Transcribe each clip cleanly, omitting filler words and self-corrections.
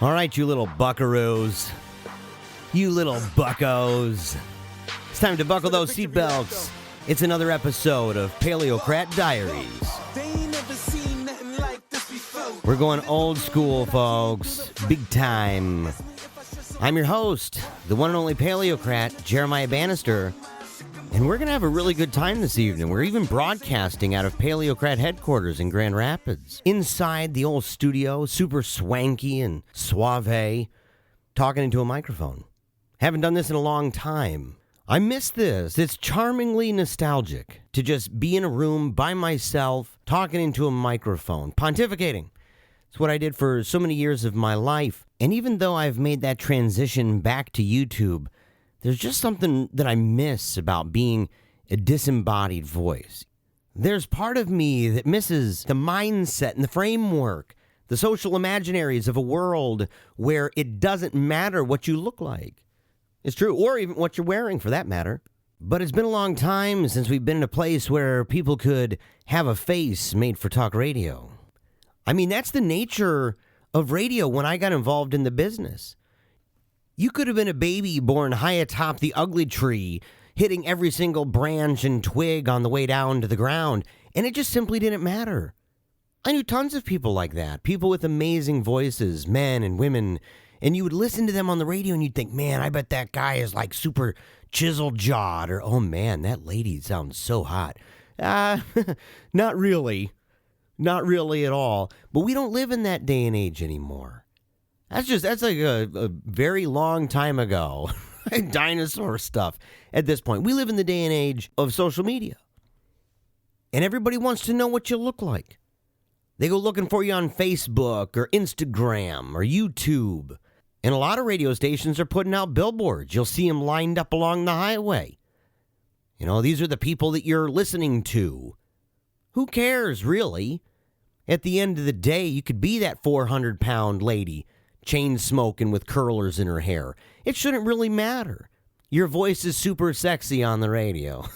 All right, you little buckaroos. You little buckos. It's time to buckle those seatbelts. It's another episode of Paleocrat Diaries. We're going old school, folks. Big time. I'm your host, the one and only Paleocrat, Jeremiah Bannister. And we're going to have a really good time this evening. We're even broadcasting out of Paleocrat headquarters in Grand Rapids. Inside the old studio, super swanky and suave, talking into a microphone. Haven't done this in a long time. I miss this. It's charmingly nostalgic to just be in a room by myself, talking into a microphone, pontificating. It's what I did for so many years of my life. And even though I've made that transition back to YouTube, there's just something that I miss about being a disembodied voice. There's part of me that misses the mindset and the framework, the social imaginaries of a world where it doesn't matter what you look like. It's true, or even what you're wearing for that matter. But it's been a long time since we've been in a place where people could have a face made for talk radio. I mean, that's the nature of radio when I got involved in the business. You could have been a baby born high atop the ugly tree, hitting every single branch and twig on the way down to the ground, and it just simply didn't matter. I knew tons of people like that, people with amazing voices, men and women, and you would listen to them on the radio and you'd think, man, I bet that guy is like super chisel-jawed, or, oh man, that lady sounds so hot. Not really. Not really at all. But we don't live in that day and age anymore. That's like a very long time ago. Dinosaur stuff at this point. We live in the day and age of social media. And everybody wants to know what you look like. They go looking for you on Facebook or Instagram or YouTube. And a lot of radio stations are putting out billboards. You'll see them lined up along the highway. You know, these are the people that you're listening to. Who cares, really? At the end of the day, you could be that 400-pound lady, chain smoking with curlers in her hair. It shouldn't really matter. Your voice is super sexy on the radio.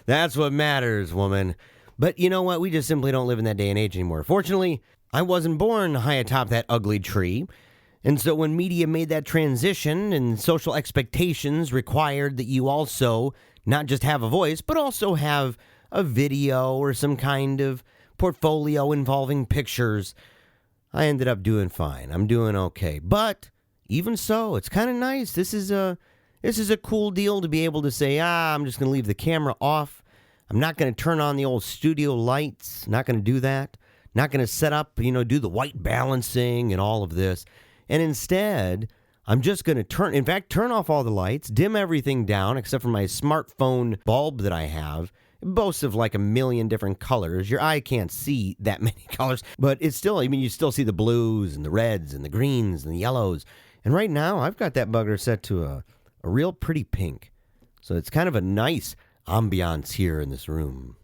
That's what matters, woman. But you know what? We just simply don't live in that day and age anymore. Fortunately, I wasn't born high atop that ugly tree. And so when media made that transition and social expectations required that you also not just have a voice, but also have a video or some kind of portfolio involving pictures, I ended up doing fine. I'm doing okay. But even so, it's kind of nice. This is a cool deal to be able to say, I'm just going to leave the camera off. I'm not going to turn on the old studio lights. Not going to do that. Not going to set up, do the white balancing and all of this. And instead, I'm just going to turn off all the lights, dim everything down except for my smartphone bulb that I have. It boasts of like 1 million different colors. Your eye can't see that many colors, but it's still, you still see the blues and the reds and the greens and the yellows. And right now, I've got that bugger set to a real pretty pink. So it's kind of a nice ambiance here in this room.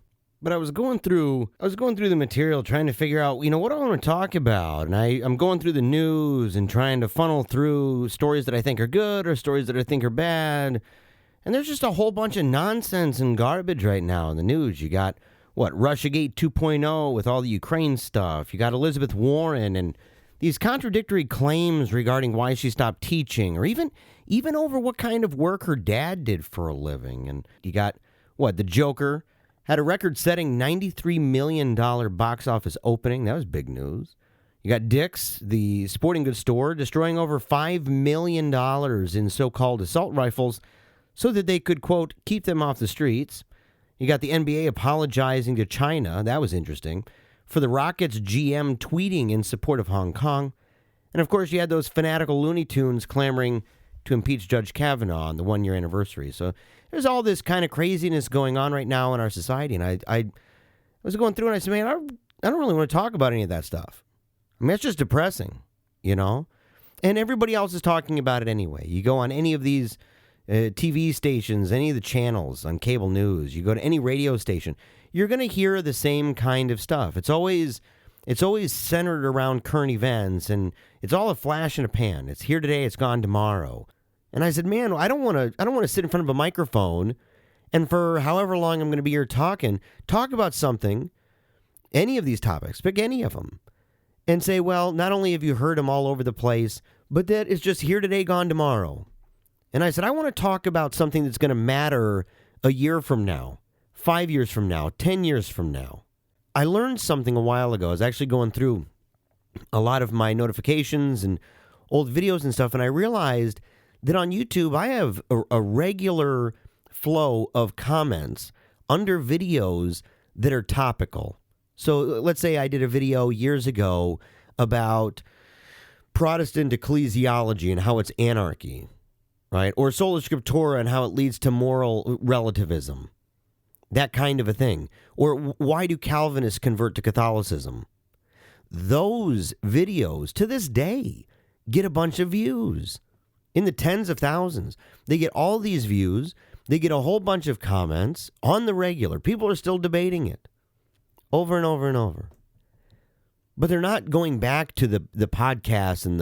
But I was going through the material trying to figure out, what I want to talk about. And I'm going through the news and trying to funnel through stories that I think are good or stories that I think are bad. And there's just a whole bunch of nonsense and garbage right now in the news. You got, Russiagate 2.0 with all the Ukraine stuff. You got Elizabeth Warren and these contradictory claims regarding why she stopped teaching, or even over what kind of work her dad did for a living. And you got, the Joker had a record-setting $93 million box office opening. That was big news. You got Dick's, the sporting goods store, destroying over $5 million in so-called assault rifles so that they could, quote, keep them off the streets. You got the NBA apologizing to China. That was interesting. For the Rockets GM tweeting in support of Hong Kong. And, of course, you had those fanatical Looney Tunes clamoring to impeach Judge Kavanaugh on the one-year anniversary. So there's all this kind of craziness going on right now in our society. And I was going through and I said, man, I don't really want to talk about any of that stuff. I mean, it's just depressing, And everybody else is talking about it anyway. You go on any of these TV stations, any of the channels on cable news, you go to any radio station, you're going to hear the same kind of stuff. It's always centered around current events, and it's all a flash in a pan. It's here today, it's gone tomorrow. And I said, man, I don't want to sit in front of a microphone and for however long I'm going to be here talk about something, any of these topics, pick any of them, and say, well, not only have you heard them all over the place, but that it's just here today, gone tomorrow. And I said, I want to talk about something that's going to matter a year from now, 5 years from now, 10 years from now. I learned something a while ago. I was actually going through a lot of my notifications and old videos and stuff, and I realized that on YouTube, I have a regular flow of comments under videos that are topical. So let's say I did a video years ago about Protestant ecclesiology and how it's anarchy, right? Or sola scriptura and how it leads to moral relativism, that kind of a thing. Or why do Calvinists convert to Catholicism? Those videos, to this day, get a bunch of views in the tens of thousands. They get all these views. They get a whole bunch of comments on the regular. People are still debating it over and over and over. But they're not going back to the podcasts and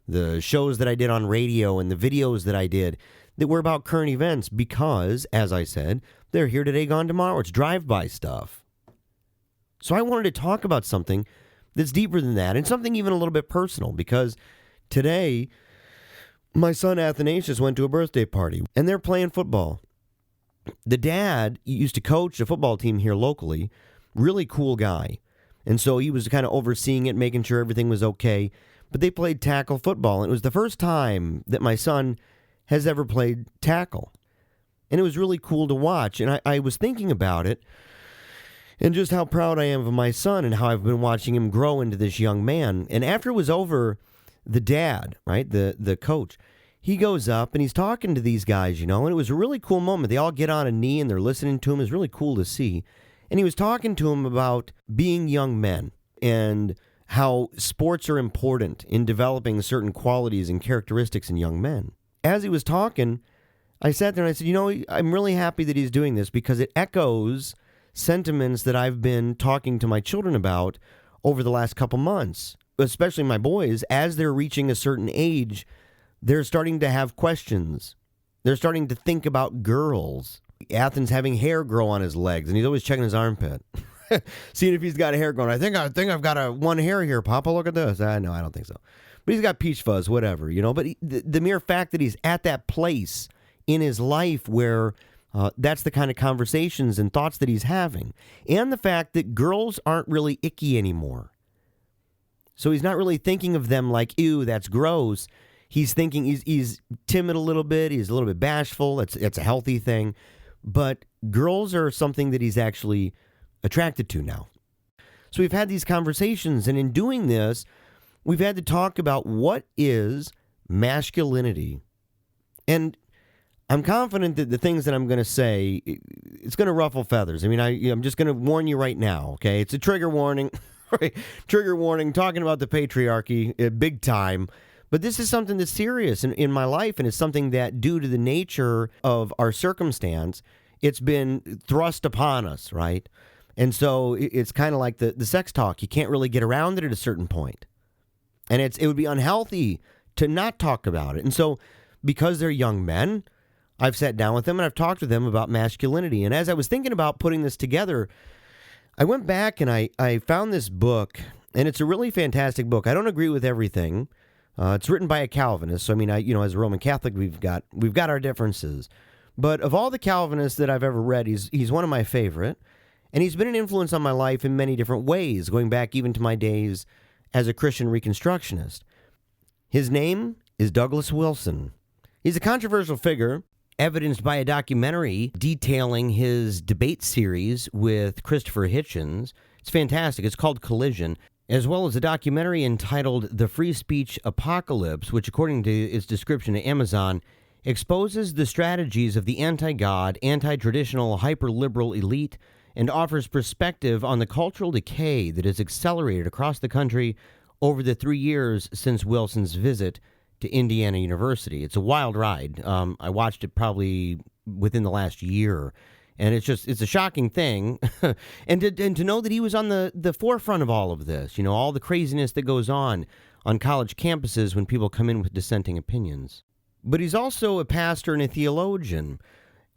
the shows that I did on radio and the videos that I did that were about current events because, as I said, they're here today, gone tomorrow. It's drive-by stuff. So I wanted to talk about something that's deeper than that and something even a little bit personal because today my son Athanasius went to a birthday party and they're playing football. The dad used to coach a football team here locally, really cool guy. And so he was kind of overseeing it, making sure everything was okay. But they played tackle football, and it was the first time that my son has ever played tackle. And it was really cool to watch. And I was thinking about it and just how proud I am of my son and how I've been watching him grow into this young man. And after it was over, the dad, right, the coach, he goes up and he's talking to these guys, and it was a really cool moment. They all get on a knee and they're listening to him. It was really cool to see. And he was talking to him about being young men and how sports are important in developing certain qualities and characteristics in young men. As he was talking, I sat there and I said, I'm really happy that he's doing this because it echoes sentiments that I've been talking to my children about over the last couple months, especially my boys. As they're reaching a certain age, they're starting to have questions. They're starting to think about girls. Athens having hair grow on his legs, and he's always checking his armpit, seeing if he's got hair growing. I think I've got one hair here, Papa. Look at this. No, I don't think so. But he's got peach fuzz, whatever, But the mere fact that he's at that place in his life where that's the kind of conversations and thoughts that he's having, and the fact that girls aren't really icky anymore. So he's not really thinking of them like, ew, that's gross. He's thinking he's timid a little bit. He's a little bit bashful. It's a healthy thing. But girls are something that he's actually attracted to now. So we've had these conversations, and in doing this, we've had to talk about what is masculinity. And I'm confident that the things that I'm going to say, it's going to ruffle feathers. I mean, I'm just going to warn you right now, okay? It's a trigger warning, right? Trigger warning, talking about the patriarchy, big time. But this is something that's serious in my life, and it's something that, due to the nature of our circumstance, it's been thrust upon us, right? And so it's kind of like the sex talk. You can't really get around it at a certain point. And it would be unhealthy to not talk about it. And so because they're young men, I've sat down with them and I've talked to them about masculinity. And as I was thinking about putting this together, I went back and I found this book, and it's a really fantastic book. I don't agree with everything. It's written by a Calvinist. So, I mean, as a Roman Catholic, we've got our differences. But of all the Calvinists that I've ever read, he's one of my favorite. And he's been an influence on my life in many different ways, going back even to my days as a Christian Reconstructionist. His name is Douglas Wilson. He's a controversial figure, evidenced by a documentary detailing his debate series with Christopher Hitchens. It's fantastic. It's called Collision, as well as a documentary entitled The Free Speech Apocalypse, which, according to its description at Amazon, exposes the strategies of the anti-God, anti-traditional, hyper-liberal elite and offers perspective on the cultural decay that has accelerated across the country over the 3 years since Wilson's visit to Indiana University. It's a wild ride. I watched it probably within the last year, and it's a shocking thing. and to know that he was on the forefront of all of this, all the craziness that goes on college campuses when people come in with dissenting opinions. But he's also a pastor and a theologian.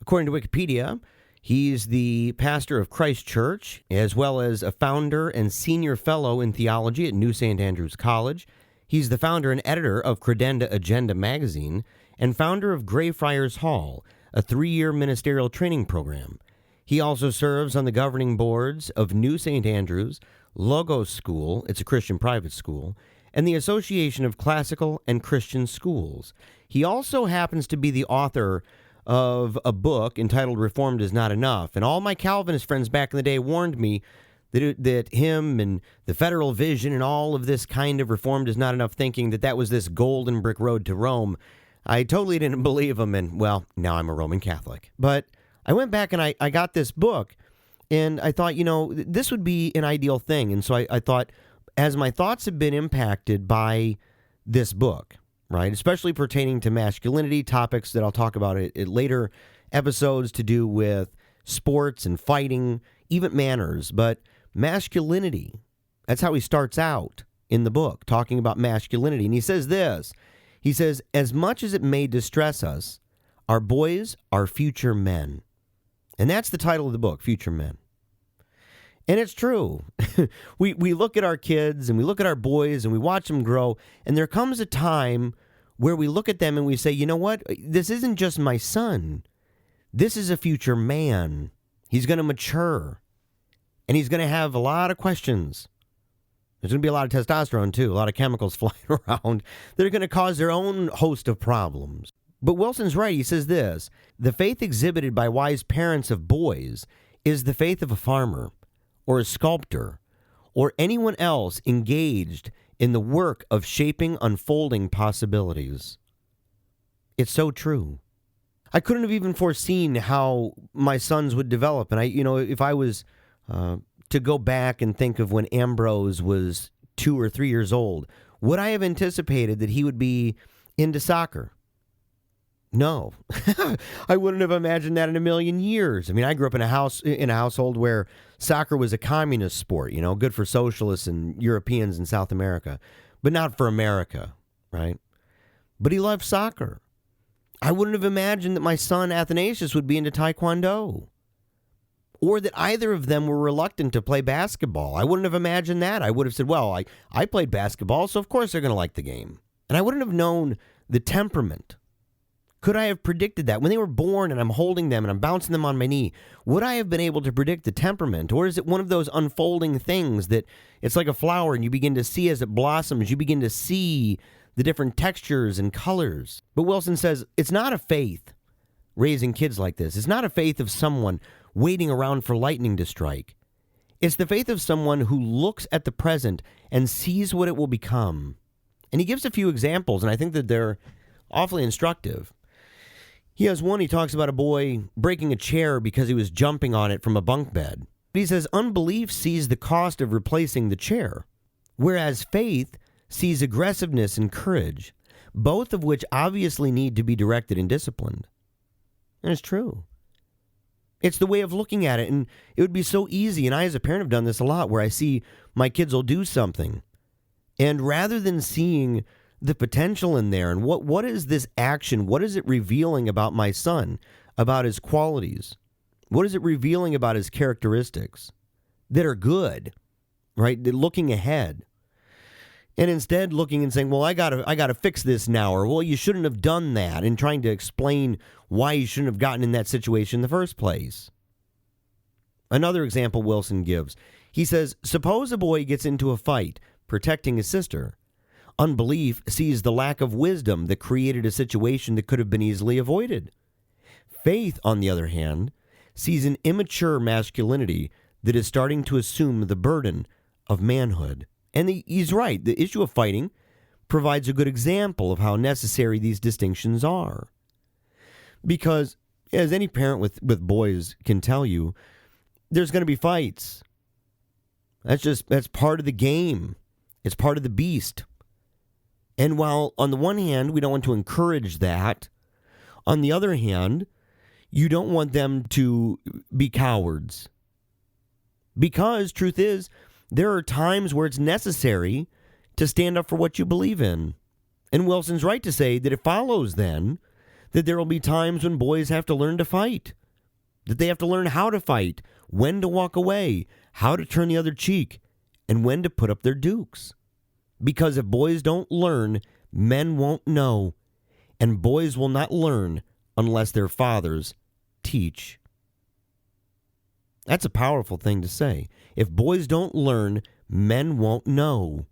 According to Wikipedia, He's the pastor of Christ Church, as well as a founder and senior fellow in theology at New St. Andrews College. He's the founder and editor of Credenda Agenda magazine and founder of Greyfriars Hall, a 3-year ministerial training program. He also serves on the governing boards of New St. Andrews, Logos School, it's a Christian private school, and the Association of Classical and Christian Schools. He also happens to be the author of a book entitled Reformed is Not Enough. And all my Calvinist friends back in the day warned me that him and the federal vision and all of this kind of Reformed is not enough thinking, that was this golden brick road to Rome. I totally didn't believe him, and, well, now I'm a Roman Catholic. But I went back and I got this book, and I thought, this would be an ideal thing. And so I thought, as my thoughts have been impacted by this book, right, especially pertaining to masculinity, topics that I'll talk about at later episodes to do with sports and fighting, even manners, but masculinity, that's how he starts out in the book, talking about masculinity. And he says this, he says, as much as it may distress us, our boys are future men. And that's the title of the book, Future Men. And it's true. We look at our kids and we look at our boys and we watch them grow. And there comes a time where we look at them and we say, you know what? This isn't just my son. This is a future man. He's going to mature. And he's going to have a lot of questions. There's going to be a lot of testosterone, too. A lot of chemicals flying around that are going to cause their own host of problems. But Wilson's right. He says this, the faith exhibited by wise parents of boys is the faith of a farmer, or a sculptor, or anyone else engaged in the work of shaping unfolding possibilities. It's so true. I couldn't have even foreseen how my sons would develop. And if I was to go back and think of when Ambrose was 2 or 3 years old, would I have anticipated that he would be into soccer? No, I wouldn't have imagined that in a million years. I mean, I grew up in a household where soccer was a communist sport, good for socialists and Europeans in South America, but not for America, right? But he loved soccer. I wouldn't have imagined that my son Athanasius would be into Taekwondo, or that either of them were reluctant to play basketball. I wouldn't have imagined that. I would have said, well, I played basketball, so of course they're going to like the game. And I wouldn't have known the temperament. Could I have predicted that? When they were born and I'm holding them and I'm bouncing them on my knee, would I have been able to predict the temperament? Or is it one of those unfolding things that it's like a flower and you begin to see as it blossoms, you begin to see the different textures and colors? But Wilson says it's not a faith raising kids like this. It's not a faith of someone waiting around for lightning to strike. It's the faith of someone who looks at the present and sees what it will become. And he gives a few examples, and I think that they're awfully instructive. He has one, he talks about a boy breaking a chair because he was jumping on it from a bunk bed. He says, unbelief sees the cost of replacing the chair, whereas faith sees aggressiveness and courage, both of which obviously need to be directed and disciplined. And it's true. It's the way of looking at it, and it would be so easy, and I as a parent have done this a lot, where I see my kids will do something, and rather than seeing the potential in there and what is this action, what is it revealing about my son, about his qualities, what is it revealing about his characteristics that are good, right? They're looking ahead, and instead looking and saying, well, I gotta fix this now, or well, you shouldn't have done that, and trying to explain why you shouldn't have gotten in that situation in the first place. Another example Wilson gives, he says, suppose a boy gets into a fight protecting his sister. Unbelief sees the lack of wisdom that created a situation that could have been easily avoided. Faith, on the other hand, sees an immature masculinity that is starting to assume the burden of manhood. And he's right. The issue of fighting provides a good example of how necessary these distinctions are. Because, as any parent with boys can tell you, there's going to be fights. That's part of the game. It's part of the beast. And while on the one hand, we don't want to encourage that, on the other hand, you don't want them to be cowards. Because, truth is, there are times where it's necessary to stand up for what you believe in. And Wilson's right to say that it follows then that there will be times when boys have to learn to fight. that they have to learn how to fight, when to walk away, how to turn the other cheek, and when to put up their dukes. Because if boys don't learn, men won't know, and boys will not learn unless their fathers teach. That's a powerful thing to say. If boys don't learn, men won't know.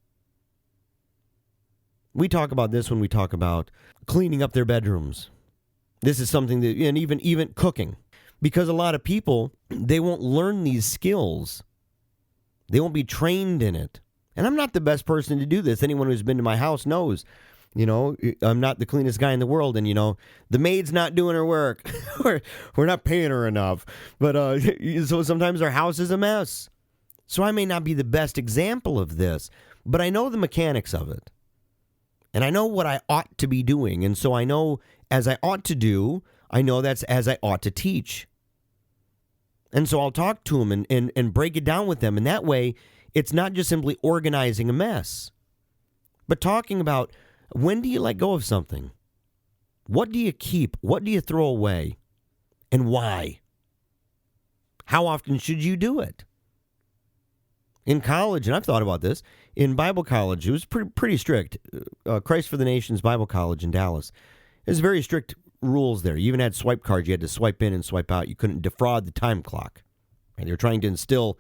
We talk about this when we talk about cleaning up their bedrooms. This is something that, and even cooking. Because a lot of people, they won't learn these skills. They won't be trained in it. And I'm not the best person to do this. Anyone who's been to my house knows, I'm not the cleanest guy in the world. And, the maid's not doing her work. We're not paying her enough. But so sometimes our house is a mess. So I may not be the best example of this, but I know the mechanics of it. And I know what I ought to be doing. And so I know as I ought to do, I know that's as I ought to teach. And so I'll talk to them and break it down with them. And that way, it's not just simply organizing a mess, but talking about when do you let go of something? What do you keep? What do you throw away? And why? How often should you do it? In college, and I've thought about this, in Bible college, it was pretty strict. Christ for the Nations Bible College in Dallas. There's very strict rules there. You even had swipe cards. You had to swipe in and swipe out. You couldn't defraud the time clock. And they're trying to instill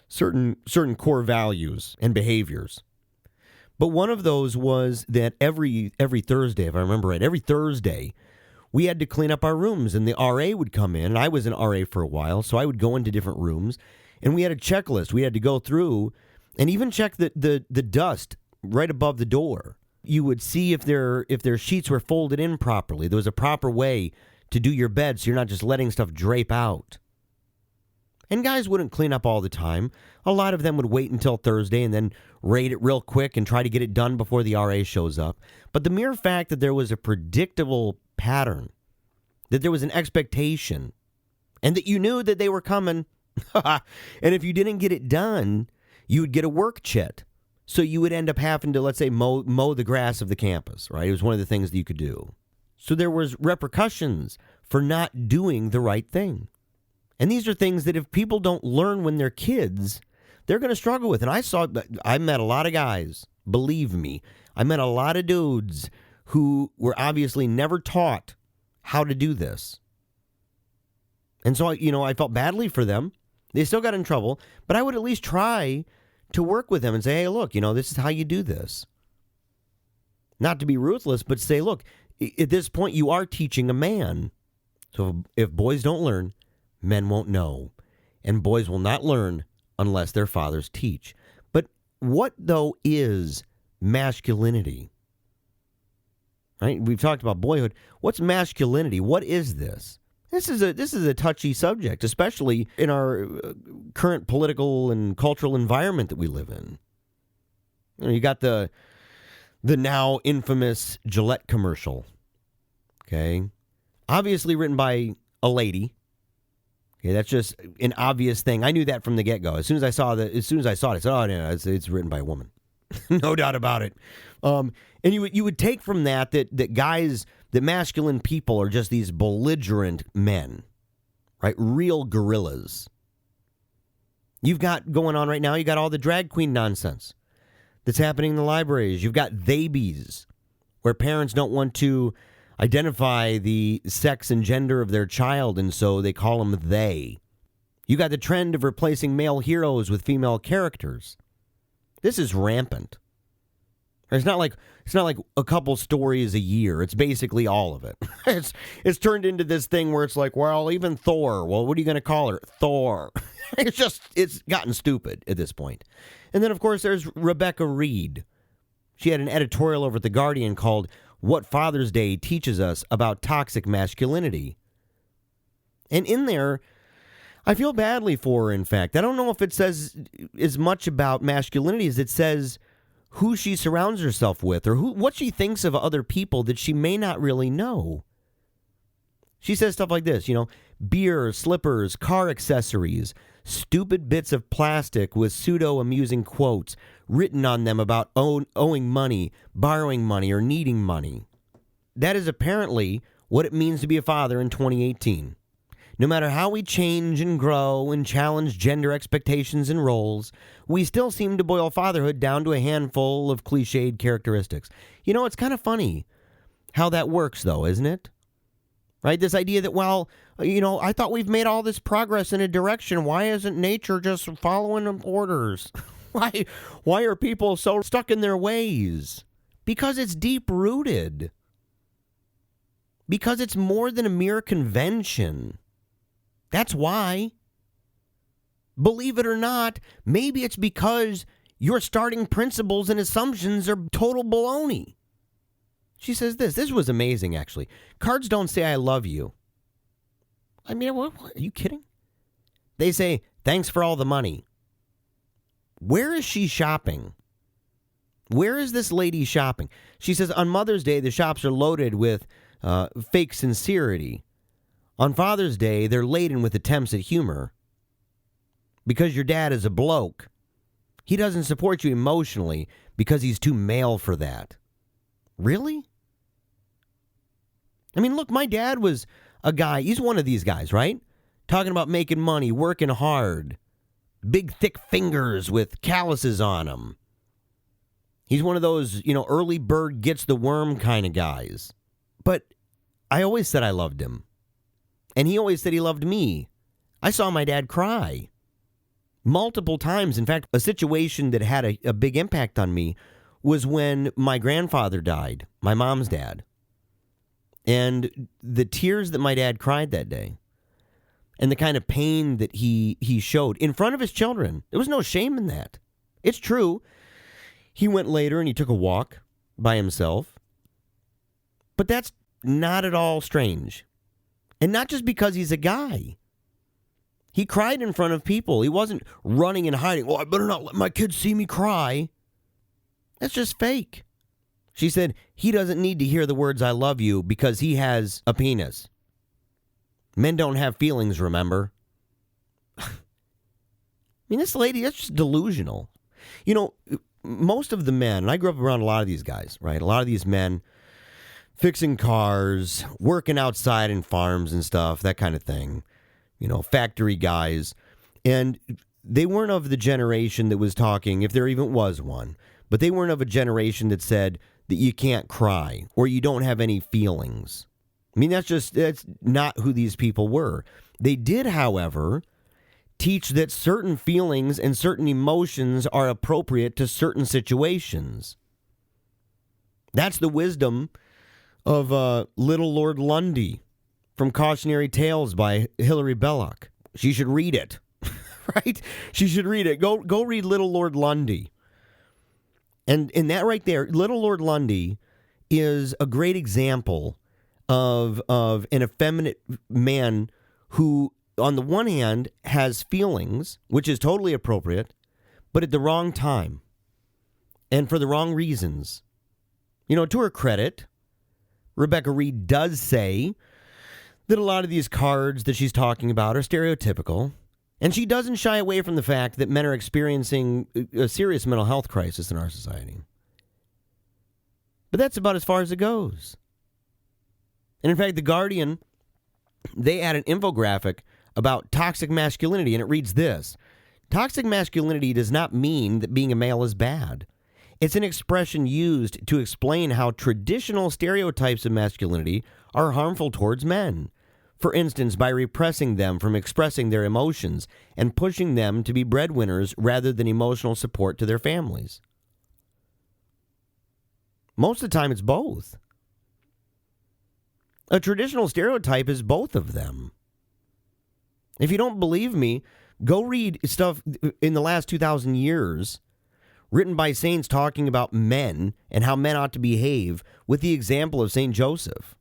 certain core values and behaviors. But one of those was that every Thursday, if I remember right, every Thursday, we had to clean up our rooms, and the RA would come in, and I was an RA for a while, so I would go into different rooms, and we had a checklist. We had to go through and even check the dust right above the door. You would see if their sheets were folded in properly. There was a proper way to do your bed so you're not just letting stuff drape out. And guys wouldn't clean up all the time. A lot of them would wait until Thursday and then raid it real quick and try to get it done before the RA shows up. But the mere fact that there was a predictable pattern, that there was an expectation, and that you knew that they were coming, and if you didn't get it done, you would get a work chit. So you would end up having to, let's say, mow the grass of the campus, right? It was one of the things that you could do. So there was repercussions for not doing the right thing. And these are things that if people don't learn when they're kids, they're going to struggle with. And I met a lot of guys, believe me, I met a lot of dudes who were obviously never taught how to do this. And so, I felt badly for them. They still got in trouble, but I would at least try to work with them and say, hey, look, this is how you do this. Not to be ruthless, but say, look, at this point, you are teaching a man. So if boys don't learn, men won't know. And boys will not learn unless their fathers teach. But what, though, is masculinity? Right? We've talked about boyhood. What's masculinity? What is this? This is a touchy subject, especially in our current political and cultural environment that we live in. You got the now infamous Gillette commercial. Okay, obviously written by a lady. Okay, that's just an obvious thing. I knew that from the get-go. As soon as I saw it, I said, "Oh no, it's written by a woman." No doubt about it. And you would take from that guys, that masculine people are just these belligerent men, right? Real gorillas. You've got going on right now, you got all the drag queen nonsense that's happening in the libraries. You've got theybies, where parents don't want to identify the sex and gender of their child, and so they call them they. You got the trend of replacing male heroes with female characters. This is rampant. It's not like a couple stories a year. It's basically all of it. It's turned into this thing where it's like, well, even Thor. Well, what are you going to call her? Thor. It's gotten stupid at this point. And then, of course, there's Rebecca Reed. She had an editorial over at The Guardian called What Father's Day Teaches Us About Toxic Masculinity. And in there, I feel badly for her, in fact. I don't know if it says as much about masculinity as it says who she surrounds herself with or what she thinks of other people that she may not really know. She says stuff like this, beer, slippers, car accessories, stupid bits of plastic with pseudo-amusing quotes written on them about owing money, borrowing money, or needing money. That is apparently what it means to be a father in 2018. No matter how we change and grow and challenge gender expectations and roles, we still seem to boil fatherhood down to a handful of cliched characteristics. You know, it's kind of funny how that works, though, isn't it? Right? This idea that, well, I thought we've made all this progress in a direction. Why isn't nature just following orders? Why are people so stuck in their ways? Because it's deep-rooted. Because it's more than a mere convention. That's why. Believe it or not, maybe it's because your starting principles and assumptions are total baloney. She says this. This was amazing, actually. Cards don't say I love you. I mean, what, are you kidding? They say, thanks for all the money. Where is she shopping? Where is this lady shopping? She says, on Mother's Day, the shops are loaded with fake sincerity. On Father's Day, they're laden with attempts at humor. Because your dad is a bloke. He doesn't support you emotionally because he's too male for that. Really? I mean, look, my dad was a guy, he's one of these guys, right? Talking about making money, working hard. Big, thick fingers with calluses on them. He's one of those, early bird gets the worm kind of guys. But I always said I loved him. And he always said he loved me. I saw my dad cry. Multiple times. In fact, a situation that had a big impact on me was when my grandfather died, my mom's dad. And the tears that my dad cried that day, and the kind of pain that he showed in front of his children, there was no shame in that. It's true. He went later and he took a walk by himself. But that's not at all strange. And not just because he's a guy. He cried in front of people. He wasn't running and hiding. Oh, I better not let my kids see me cry. That's just fake. She said, he doesn't need to hear the words I love you because he has a penis. Men don't have feelings, remember? I mean, this lady, that's just delusional. Most of the men, and I grew up around a lot of these guys, right? A lot of these men fixing cars, working outside in farms and stuff, that kind of thing. Factory guys. And they weren't of the generation that was talking, if there even was one, but they weren't of a generation that said that you can't cry or you don't have any feelings. I mean, that's not who these people were. They did, however, teach that certain feelings and certain emotions are appropriate to certain situations. That's the wisdom of Little Lord Lundy from Cautionary Tales by Hilary Belloc. She should read it, right? She should read it. Go read Little Lord Lundy. And in that right there, Little Lord Lundy is a great example of an effeminate man who, on the one hand, has feelings, which is totally appropriate, but at the wrong time and for the wrong reasons. To her credit, Rebecca Reed does say that a lot of these cards that she's talking about are stereotypical, and she doesn't shy away from the fact that men are experiencing a serious mental health crisis in our society. But that's about as far as it goes. And in fact, The Guardian, they had an infographic about toxic masculinity, and it reads this: toxic masculinity does not mean that being a male is bad. It's an expression used to explain how traditional stereotypes of masculinity are harmful towards men. For instance, by repressing them from expressing their emotions and pushing them to be breadwinners rather than emotional support to their families. Most of the time, it's both. A traditional stereotype is both of them. If you don't believe me, go read stuff in the last 2,000 years written by saints talking about men and how men ought to behave, with the example of St. Joseph.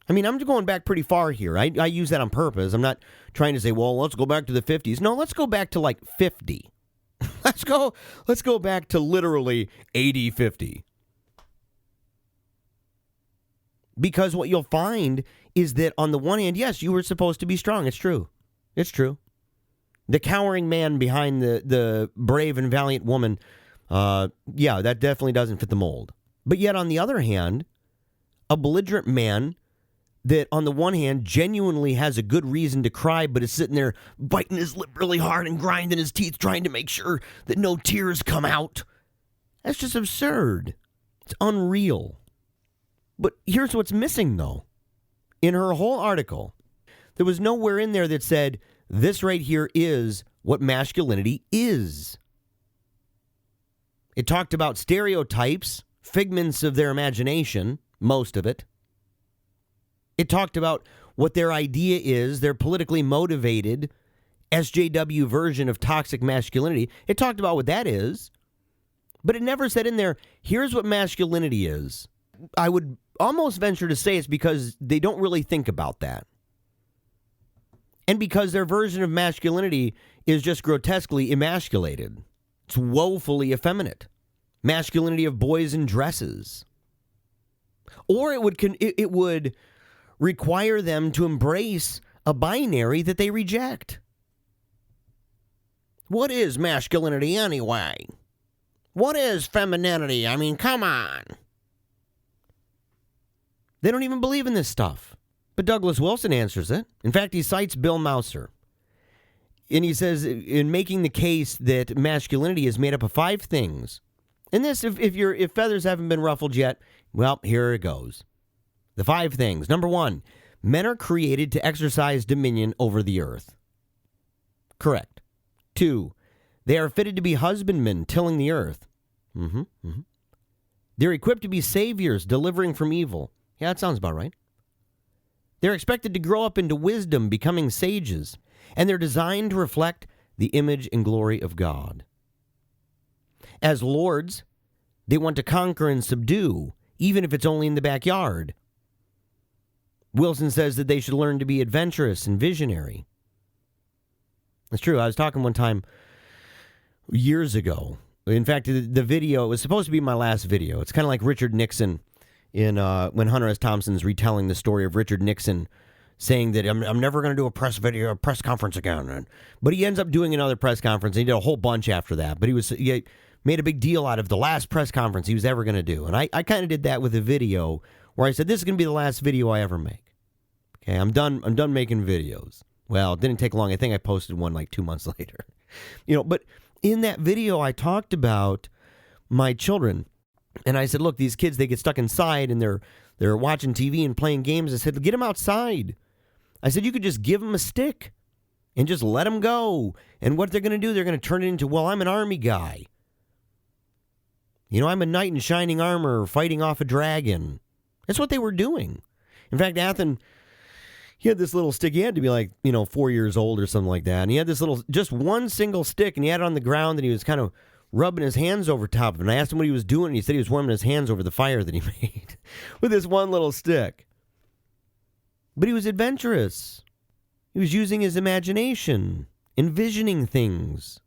I mean, I'm going back pretty far here. I use that on purpose. I'm not trying to say, well, let's go back to the 50s. No, let's go back to like 50. Let's go back to literally 80, 50. Because what you'll find is that on the one hand, yes, you were supposed to be strong. It's true. It's true. The cowering man behind the brave and valiant woman, that definitely doesn't fit the mold. But yet, on the other hand, a belligerent man that on the one hand genuinely has a good reason to cry, but is sitting there biting his lip really hard and grinding his teeth trying to make sure that no tears come out. That's just absurd. It's unreal. But here's what's missing, though. In her whole article, there was nowhere in there that said, this right here is what masculinity is. It talked about stereotypes, figments of their imagination, most of it. It talked about what their idea is, their politically motivated SJW version of toxic masculinity. It talked about what that is, but it never said in there, here's what masculinity is. I would almost venture to say it's because they don't really think about that. And because their version of masculinity is just grotesquely emasculated. It's woefully effeminate. Masculinity of boys in dresses. Or it would require them to embrace a binary that they reject. What is masculinity anyway? What is femininity? I mean, come on. They don't even believe in this stuff. But Douglas Wilson answers it. In fact, he cites Bill Mouser. And he says, in making the case that masculinity is made up of 5 things. And this, if feathers haven't been ruffled yet, well, here it goes. The 5 things. Number 1, men are created to exercise dominion over the earth. Correct. 2, they are fitted to be husbandmen tilling the earth. They're equipped to be saviors delivering from evil. Yeah, that sounds about right. They're expected to grow up into wisdom, becoming sages. And they're designed to reflect the image and glory of God. As lords, they want to conquer and subdue, even if it's only in the backyard. Wilson says that they should learn to be adventurous and visionary. That's true. I was talking one time years ago. In fact, the video, it was supposed to be my last video. It's kind of like Richard Nixon in when Hunter S. Thompson's retelling the story of Richard Nixon saying that I'm never going to do a press conference again. But he ends up doing another press conference. And he did a whole bunch after that. But he made a big deal out of the last press conference he was ever going to do. And I kind of did that with a video where I said, this is going to be the last video I ever make. Okay, I'm done making videos. Well, it didn't take long. I think I posted one like 2 months later. But in that video, I talked about my children. And I said, look, these kids, they get stuck inside and they're watching TV and playing games. I said, get them outside. I said, you could just give them a stick and just let them go. And what they're going to do, they're going to turn it into, well, I'm an army guy. I'm a knight in shining armor fighting off a dragon. That's what they were doing. In fact, Athen, he had this little stick. He had to be like, 4 years old or something like that. And he had this just one single stick, and he had it on the ground, and he was kind of rubbing his hands over top of it. And I asked him what he was doing, and he said he was warming his hands over the fire that he made with this one little stick. But he was adventurous. He was using his imagination, envisioning things,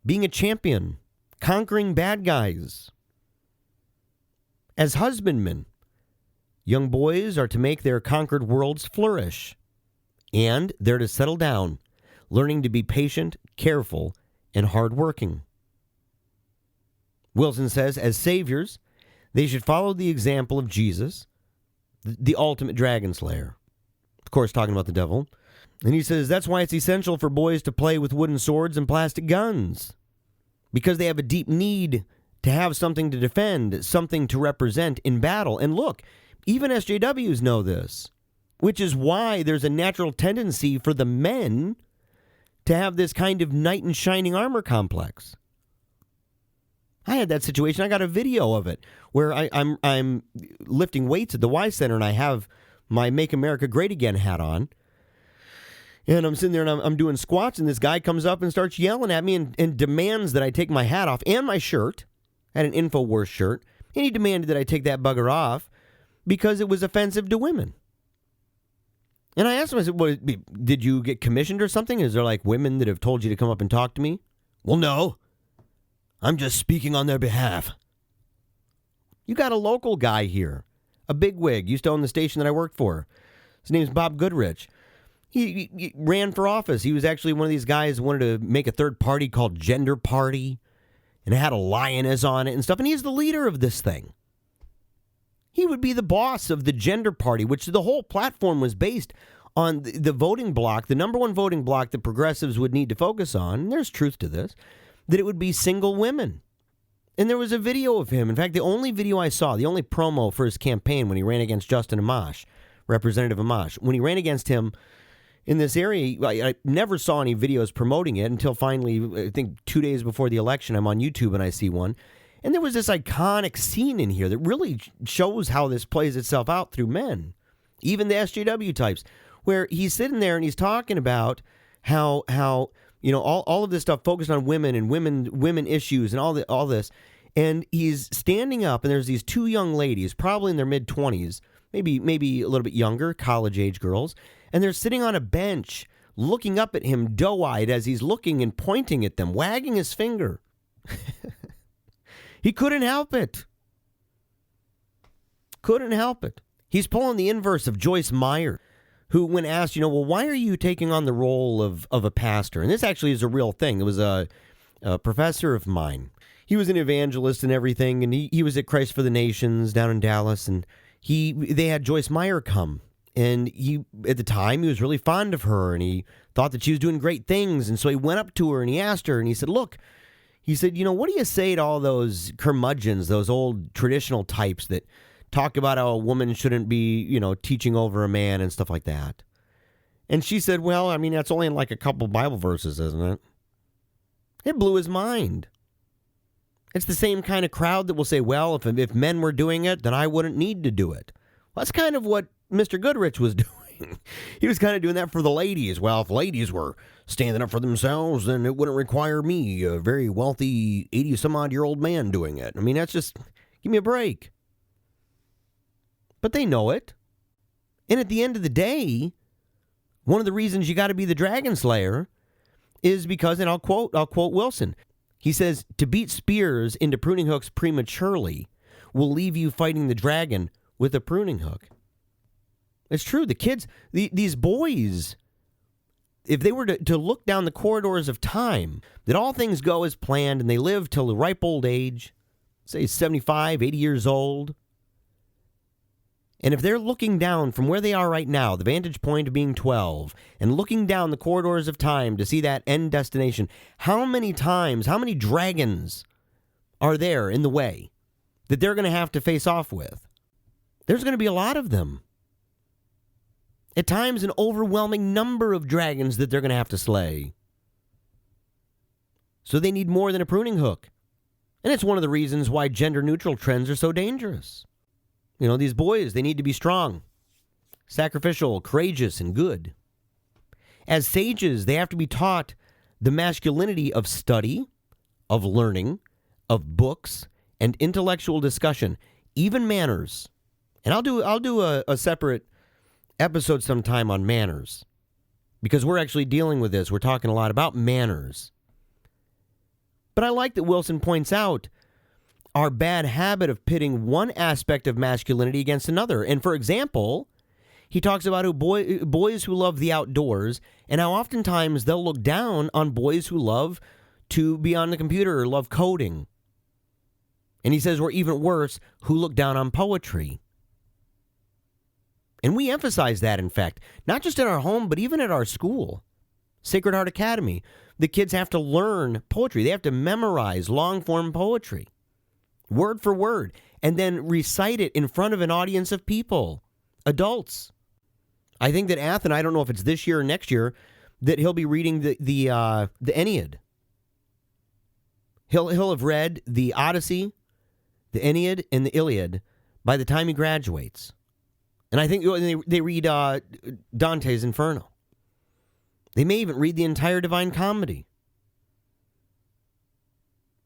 being a champion, conquering bad guys. As husbandmen, young boys are to make their conquered worlds flourish, and they're to settle down, learning to be patient, careful, and hardworking. Wilson says, as saviors, they should follow the example of Jesus, the ultimate dragon slayer. Of course, talking about the devil. And he says, that's why it's essential for boys to play with wooden swords and plastic guns. Because they have a deep need to have something to defend, something to represent in battle. And look, even SJWs know this, which is why there's a natural tendency for the men to have this kind of knight in shining armor complex. I had that situation. I got a video of it where I'm lifting weights at the Y Center and I have my Make America Great Again hat on. And I'm sitting there and I'm doing squats and this guy comes up and starts yelling at me and demands that I take my hat off and my shirt. I had an InfoWars shirt. And he demanded that I take that bugger off because it was offensive to women. And I asked him, I said, well, did you get commissioned or something? Is there like women that have told you to come up and talk to me? Well, no. I'm just speaking on their behalf. You got a local guy here, a bigwig, used to own the station that I worked for. His name's Bob Goodrich. He ran for office. He was actually one of these guys who wanted to make a third party called Gender Party, and it had a lioness on it and stuff, and he's the leader of this thing. He would be the boss of the gender party, which the whole platform was based on the voting block, the number one voting block that progressives would need to focus on, and there's truth to this, that it would be single women. And there was a video of him. In fact, the only video I saw, the only promo for his campaign when he ran against Justin Amash, Representative Amash, when he ran against him in this area, I never saw any videos promoting it until finally, I think 2 days before the election, I'm on YouTube and I see one. And there was this iconic scene in here that really shows how this plays itself out through men, even the SJW types, where he's sitting there and he's talking about how all of this stuff focused on women and women issues and all this. And he's standing up and there's these two young ladies, probably in their mid-20s, maybe a little bit younger, college-age girls, and they're sitting on a bench looking up at him doe-eyed as he's looking and pointing at them, wagging his finger. He couldn't help it. Couldn't help it. He's pulling the inverse of Joyce Meyer, who, when asked, well, why are you taking on the role of a pastor? And this actually is a real thing. It was a professor of mine. He was an evangelist and everything, and he was at Christ for the Nations down in Dallas, and they had Joyce Meyer come. And at the time, he was really fond of her, and he thought that she was doing great things. And so he went up to her, and he asked her, and he said, look, what do you say to all those curmudgeons, those old traditional types that talk about how a woman shouldn't be, teaching over a man and stuff like that? And she said, well, that's only in like a couple Bible verses, isn't it? It blew his mind. It's the same kind of crowd that will say, well, if men were doing it, then I wouldn't need to do it. Well, that's kind of what Mr. Goodrich was doing. He was kind of doing that for the ladies. Well, if ladies were standing up for themselves, then it wouldn't require me, a very wealthy 80-some-odd-year-old man, doing it. That's just, give me a break. But they know it. And at the end of the day, one of the reasons you got to be the dragon slayer is because, and I'll quote Wilson. He says, to beat spears into pruning hooks prematurely will leave you fighting the dragon with a pruning hook. It's true. The kids, these boys, if they were to look down the corridors of time, that all things go as planned and they live till the ripe old age, say 75, 80 years old, and if they're looking down from where they are right now, the vantage point of being 12, and looking down the corridors of time to see that end destination, how many dragons are there in the way that they're going to have to face off with? There's going to be a lot of them. At times, an overwhelming number of dragons that they're going to have to slay. So they need more than a pruning hook. And it's one of the reasons why gender-neutral trends are so dangerous. These boys, they need to be strong, sacrificial, courageous, and good. As sages, they have to be taught the masculinity of study, of learning, of books, and intellectual discussion, even manners. And I'll do a separate episode sometime on manners, because we're actually dealing with this. We're talking a lot about manners. But I like that Wilson points out our bad habit of pitting one aspect of masculinity against another. And for example, he talks about boys who love the outdoors and how oftentimes they'll look down on boys who love to be on the computer or love coding. And he says, or even worse, who look down on poetry. And we emphasize that, in fact, not just in our home, but even at our school. Sacred Heart Academy. The kids have to learn poetry. They have to memorize long-form poetry, word for word, and then recite it in front of an audience of people, adults. I think that Athen, I don't know if it's this year or next year, that he'll be reading the Aeneid. He'll have read the Odyssey, the Aeneid, and the Iliad by the time he graduates. And I think they read Dante's Inferno. They may even read the entire Divine Comedy.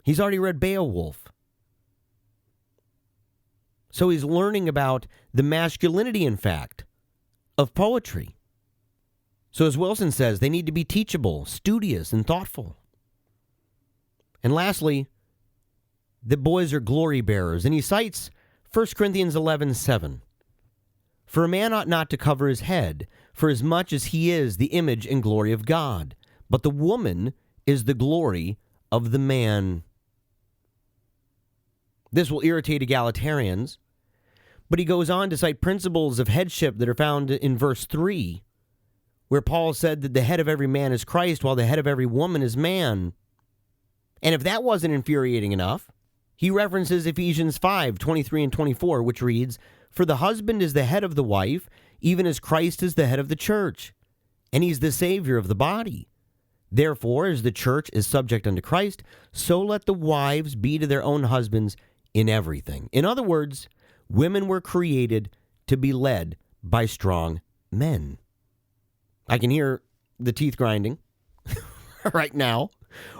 He's already read Beowulf. So he's learning about the masculinity, in fact, of poetry. So as Wilson says, they need to be teachable, studious, and thoughtful. And lastly, the boys are glory bearers. And he cites 1 Corinthians 11:7. For a man ought not to cover his head, for as much as he is the image and glory of God. But the woman is the glory of the man. This will irritate egalitarians, But he goes on to cite principles of headship that are found in verse 3, where Paul said that the head of every man is Christ, while the head of every woman is man. And if that wasn't infuriating enough, he references Ephesians 5:23 and 24, which reads, "For the husband is the head of the wife, even as Christ is the head of the church, and he's the Savior of the body. Therefore, as the church is subject unto Christ, so let the wives be to their own husbands in everything." In other words, women were created to be led by strong men. I can hear the teeth grinding right now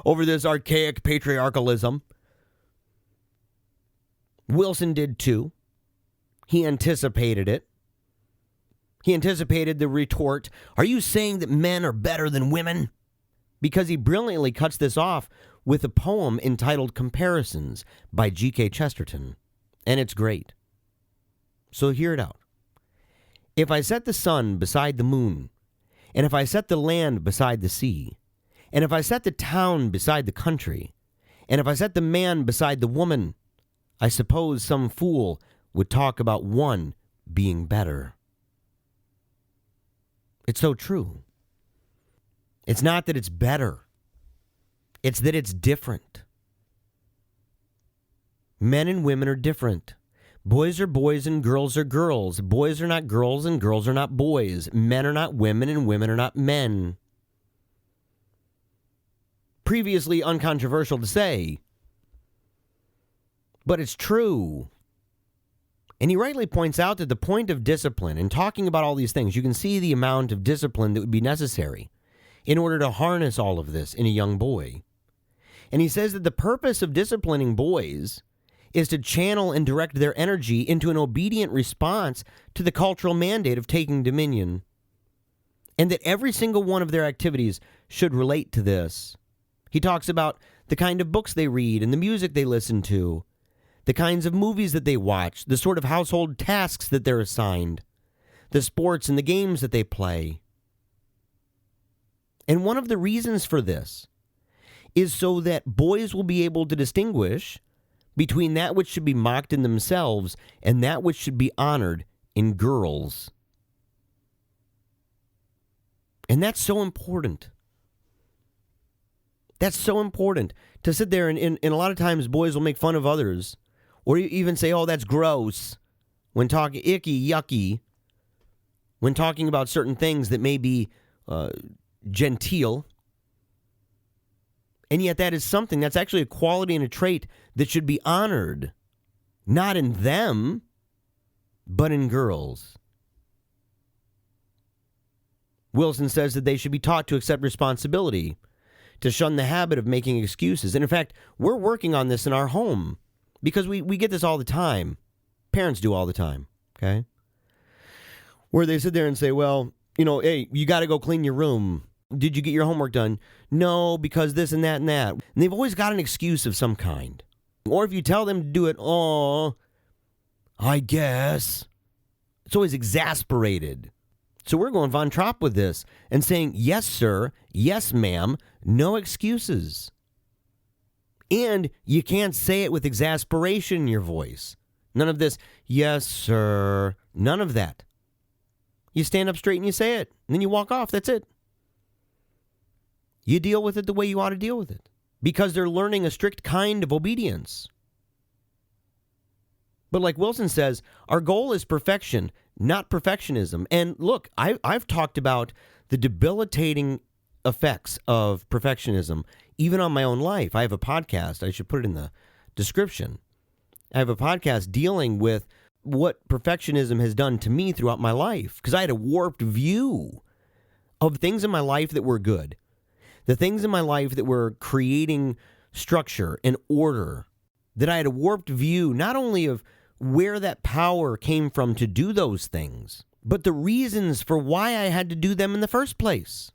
over this archaic patriarchalism. Wilson did too. He anticipated it. He anticipated the retort, "Are you saying that men are better than women?" Because he brilliantly cuts this off with a poem entitled Comparisons by G.K. Chesterton. And it's great. So hear it out. "If I set the sun beside the moon, and if I set the land beside the sea, and if I set the town beside the country, and if I set the man beside the woman, I suppose some fool would talk about one being better." It's so true. It's not that it's better. It's that it's different. Men and women are different. Boys are boys and girls are girls. Boys are not girls and girls are not boys. Men are not women and women are not men. Previously uncontroversial to say, but it's true. And he rightly points out that the point of discipline, in talking about all these things, you can see the amount of discipline that would be necessary in order to harness all of this in a young boy. And he says that the purpose of disciplining boys is to channel and direct their energy into an obedient response to the cultural mandate of taking dominion. And that every single one of their activities should relate to this. He talks about the kind of books they read and the music they listen to, the kinds of movies that they watch, the sort of household tasks that they're assigned, the sports and the games that they play. And one of the reasons for this is so that boys will be able to distinguish between that which should be mocked in themselves and that which should be honored in girls. And that's so important. That's so important to sit there and a lot of times boys will make fun of others or even say, "Oh, that's gross," when talking icky, yucky, when talking about certain things that may be genteel. And yet that is something, that's actually a quality and a trait that should be honored, not in them, but in girls. Wilson says that they should be taught to accept responsibility, to shun the habit of making excuses. And in fact, we're working on this in our home because we get this all the time. Parents do all the time, okay? Where they sit there and say, "Well, hey, you got to go clean your room. Did you get your homework done?" "No, because this and that and that." And they've always got an excuse of some kind. Or if you tell them to do it, "Oh, I guess." It's always exasperated. So we're going Von Trapp with this and saying, "Yes, sir. Yes, ma'am. No excuses." And you can't say it with exasperation in your voice. None of this, "Yes, sir." None of that. You stand up straight and you say it. And then you walk off. That's it. You deal with it the way you ought to deal with it. Because they're learning a strict kind of obedience. But like Wilson says, our goal is perfection, not perfectionism. And look, I've talked about the debilitating effects of perfectionism, even on my own life. I have a podcast. I should put it in the description. I have a podcast dealing with what perfectionism has done to me throughout my life. Because I had a warped view of things in my life that were good. The things in my life that were creating structure and order. That I had a warped view not only of where that power came from to do those things, but the reasons for why I had to do them in the first place.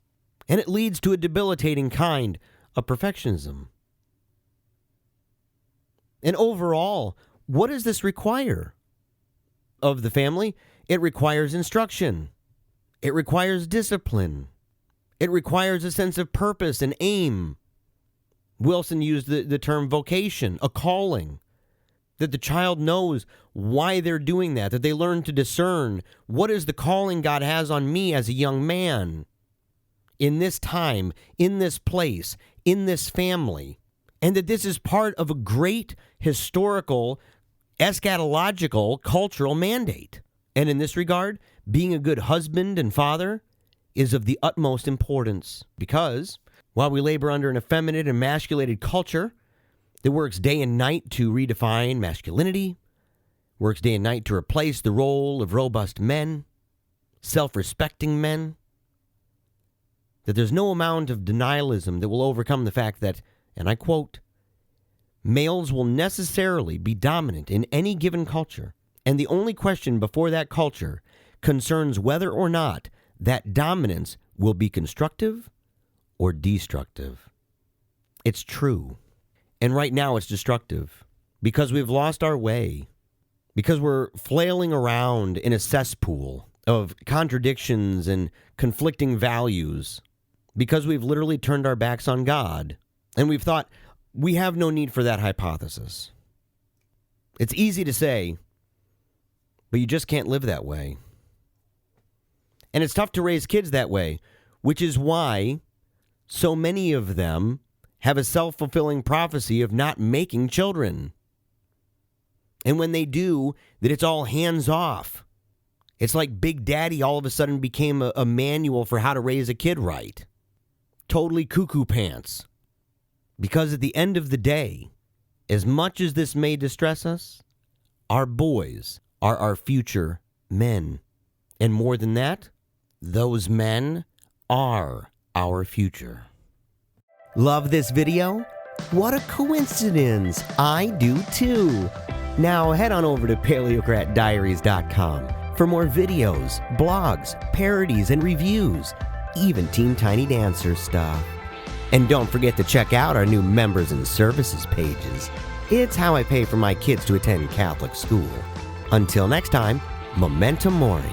And it leads to a debilitating kind of perfectionism. And overall, what does this require of the family? It requires instruction. It requires discipline. It requires a sense of purpose and aim. Wilson used the term vocation, a calling. that the child knows why they're doing that they learn to discern what is the calling God has on me as a young man in this time, in this place, in this family, and that this is part of a great historical, eschatological, cultural mandate. And in this regard, being a good husband and father is of the utmost importance because while we labor under an effeminate and emasculated culture that works day and night to redefine masculinity, works day and night to replace the role of robust men, self-respecting men, that there's no amount of denialism that will overcome the fact that, and I quote, males will necessarily be dominant in any given culture, and the only question before that culture concerns whether or not that dominance will be constructive or destructive. It's true. And right now it's destructive because we've lost our way, because we're flailing around in a cesspool of contradictions and conflicting values, because we've literally turned our backs on God, and we've thought we have no need for that hypothesis. It's easy to say, but you just can't live that way. And it's tough to raise kids that way, which is why so many of them have a self-fulfilling prophecy of not making children. And when they do, that it's all hands off. It's like Big Daddy all of a sudden became a manual for how to raise a kid right. Totally cuckoo pants. Because at the end of the day, as much as this may distress us, our boys are our future men. And more than that, those men are our future. Love this video? What a coincidence! I do too! Now head on over to Paleocratdiaries.com for more videos, blogs, parodies, and reviews, even Team Tiny Dancer stuff. And don't forget to check out our new members and services pages. It's how I pay for my kids to attend Catholic school. Until next time, Memento Mori.